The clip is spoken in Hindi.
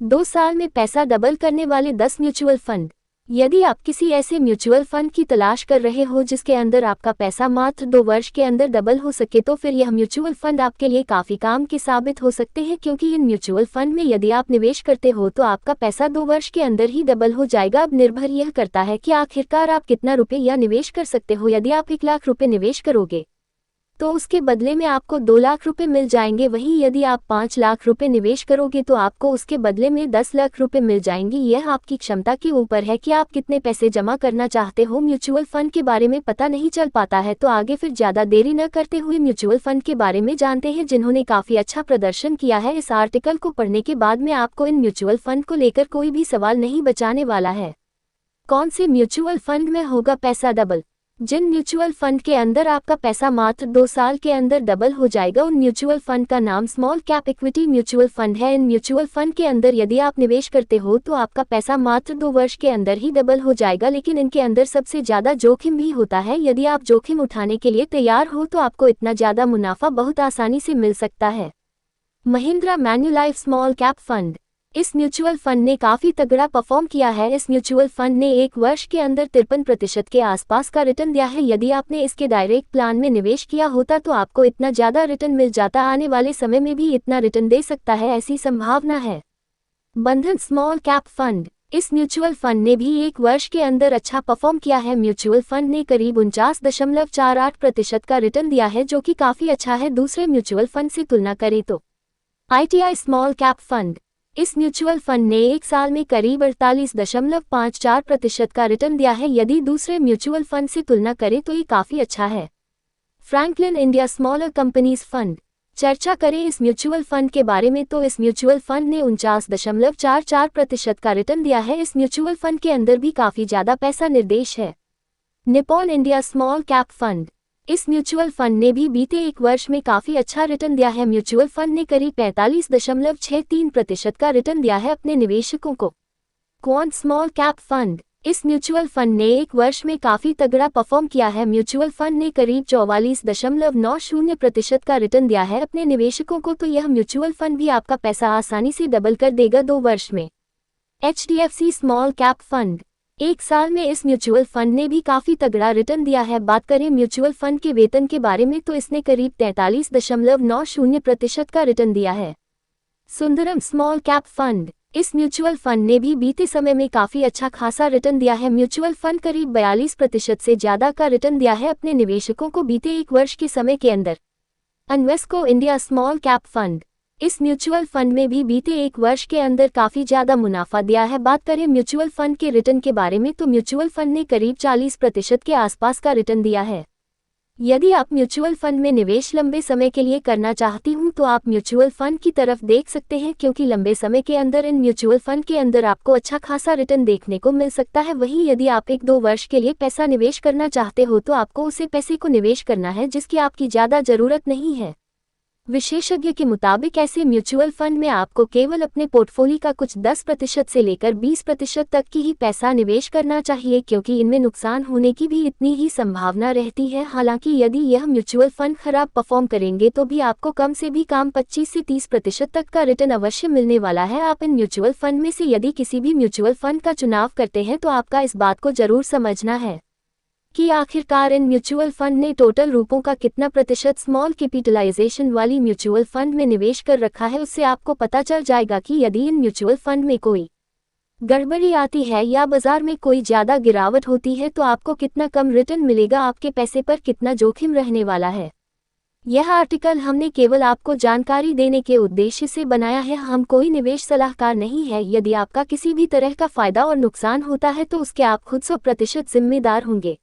2 साल में पैसा डबल करने वाले 10 म्यूचुअल फंड। यदि आप किसी ऐसे म्यूचुअल फंड की तलाश कर रहे हो जिसके अंदर आपका पैसा मात्र 2 वर्ष के अंदर डबल हो सके तो फिर यह म्यूचुअल फंड आपके लिए काफ़ी काम के साबित हो सकते हैं, क्योंकि इन म्यूचुअल फंड में यदि आप निवेश करते हो तो आपका पैसा 2 वर्ष के अंदर ही डबल हो जाएगा। अब निर्भर यह करता है कि आखिरकार आप कितना रुपये निवेश कर सकते हो। यदि आप 1 लाख रुपये निवेश करोगे तो उसके बदले में आपको 2 लाख रुपए मिल जाएंगे। वहीं यदि आप 5 लाख रुपए निवेश करोगे तो आपको उसके बदले में 10 लाख रुपए मिल जाएंगे। यह आपकी क्षमता के ऊपर है कि आप कितने पैसे जमा करना चाहते हो। म्यूचुअल फंड के बारे में पता नहीं चल पाता है तो आगे फिर ज़्यादा देरी न करते हुए म्यूचुअल फंड के बारे में जानते हैं जिन्होंने काफ़ी अच्छा प्रदर्शन किया है। इस आर्टिकल को पढ़ने के बाद में आपको इन म्यूचुअल फंड को लेकर कोई भी सवाल नहीं बचाने वाला है। कौन से म्यूचुअल फंड में होगा पैसा डबल? जिन म्यूचुअल फंड के अंदर आपका पैसा मात्र 2 साल के अंदर डबल हो जाएगा उन म्यूचुअल फंड का नाम small cap equity mutual fund है। इन म्यूचुअल फंड के अंदर यदि आप निवेश करते हो तो आपका पैसा मात्र 2 वर्ष के अंदर ही डबल हो जाएगा, लेकिन इनके अंदर सबसे ज़्यादा जोखिम भी होता है। यदि आप जोखिम उठाने के लिए तैयार हो तो आपको इतना ज़्यादा मुनाफा बहुत आसानी से मिल सकता है। Mahindra Manulife small cap fund. इस म्यूचुअल फंड ने काफ़ी तगड़ा परफॉर्म किया है। इस म्यूचुअल फंड ने 1 वर्ष के अंदर 53% के आसपास का रिटर्न दिया है। यदि आपने इसके डायरेक्ट प्लान में निवेश किया होता तो आपको इतना ज़्यादा रिटर्न मिल जाता, आने वाले समय में भी इतना रिटर्न दे सकता है, ऐसी संभावना है। बंधन स्मॉल कैप फंड। इस म्यूचुअल फंड ने भी 1 वर्ष के अंदर अच्छा परफॉर्म किया है। म्यूचुअल फंड ने करीब 49.48% का रिटर्न दिया है, जो कि काफ़ी अच्छा है दूसरे म्यूचुअल फंड से तुलना करें तो। ITI small cap fund. इस म्यूचुअल फंड ने 1 साल में करीब 48.54% का रिटर्न दिया है। यदि दूसरे म्यूचुअल फंड से तुलना करें तो ये काफ़ी अच्छा है। Franklin India smaller companies fund. चर्चा करें इस म्यूचुअल फंड के बारे में तो इस म्यूचुअल फंड ने 49.44% का रिटर्न दिया है। इस म्यूचुअल फंड के अंदर भी काफ़ी ज़्यादा पैसा निर्देश है। Nippon India small cap fund. इस म्यूचुअल फंड ने भी बीते 1 वर्ष में काफ़ी अच्छा रिटर्न दिया है। म्यूचुअल फंड ने करीब 45.63% का रिटर्न दिया है अपने निवेशकों को। Quant small cap fund. इस म्यूचुअल फंड ने 1 वर्ष में काफ़ी तगड़ा परफॉर्म किया है। म्यूचुअल फंड ने करीब 44.90% का रिटर्न दिया है अपने निवेशकों को, तो यह म्यूचुअल फंड भी आपका पैसा आसानी से डबल कर देगा 2 वर्ष में। HDFC small cap fund. 1 साल में इस म्यूचुअल फंड ने भी काफ़ी तगड़ा रिटर्न दिया है। बात करें म्यूचुअल फंड के वेतन के बारे में तो इसने करीब 43.90% का रिटर्न दिया है। Sundaram small cap fund. इस म्यूचुअल फंड ने भी बीते समय में काफ़ी अच्छा खासा रिटर्न दिया है। म्यूचुअल फंड करीब 42% से ज़्यादा का रिटर्न दिया है अपने निवेशकों को बीते 1 वर्ष के समय के अंदर। Invesco India small cap fund. इस म्यूचुअल फंड में भी बीते 1 वर्ष के अंदर काफ़ी ज़्यादा मुनाफा दिया है। बात करें म्यूचुअल फंड के रिटर्न के बारे में तो म्यूचुअल फंड ने करीब 40% के आसपास का रिटर्न दिया है। यदि आप म्यूचुअल फंड में निवेश लंबे समय के लिए करना चाहती हूँ तो आप म्यूचुअल फंड की तरफ देख सकते हैं, क्योंकि लंबे समय के अंदर इन म्यूचुअल फंड के अंदर आपको अच्छा खासा रिटर्न देखने को मिल सकता है। वहीं यदि आप 1-2 वर्ष के लिए पैसा निवेश करना चाहते हो तो आपको उसे पैसे को निवेश करना है जिसकी आपकी ज़्यादा ज़रूरत नहीं है। विशेषज्ञ के मुताबिक ऐसे म्यूचुअल फंड में आपको केवल अपने पोर्टफोलियो का कुछ 10% से लेकर 20% तक की ही पैसा निवेश करना चाहिए, क्योंकि इनमें नुकसान होने की भी इतनी ही संभावना रहती है। हालांकि यदि यह म्यूचुअल फंड खराब परफॉर्म करेंगे तो भी आपको कम से भी कम 25 से 30% तक का रिटर्न अवश्य मिलने वाला है। आप इन म्यूचुअल फंड में से यदि किसी भी म्यूचुअल फंड का चुनाव करते हैं तो आपका इस बात को जरूर समझना है कि आखिरकार इन म्यूचुअल फंड ने टोटल रूपों का कितना प्रतिशत स्मॉल कैपिटलाइजेशन वाली म्यूचुअल फंड में निवेश कर रखा है। उससे आपको पता चल जाएगा कि यदि इन म्यूचुअल फंड में कोई गड़बड़ी आती है या बाजार में कोई ज़्यादा गिरावट होती है तो आपको कितना कम रिटर्न मिलेगा, आपके पैसे पर कितना जोखिम रहने वाला है। यह आर्टिकल हमने केवल आपको जानकारी देने के उद्देश्य से बनाया है। हम कोई निवेश सलाहकार नहीं है। यदि आपका किसी भी तरह का फायदा और नुकसान होता है तो उसके आप खुद 100% जिम्मेदार होंगे।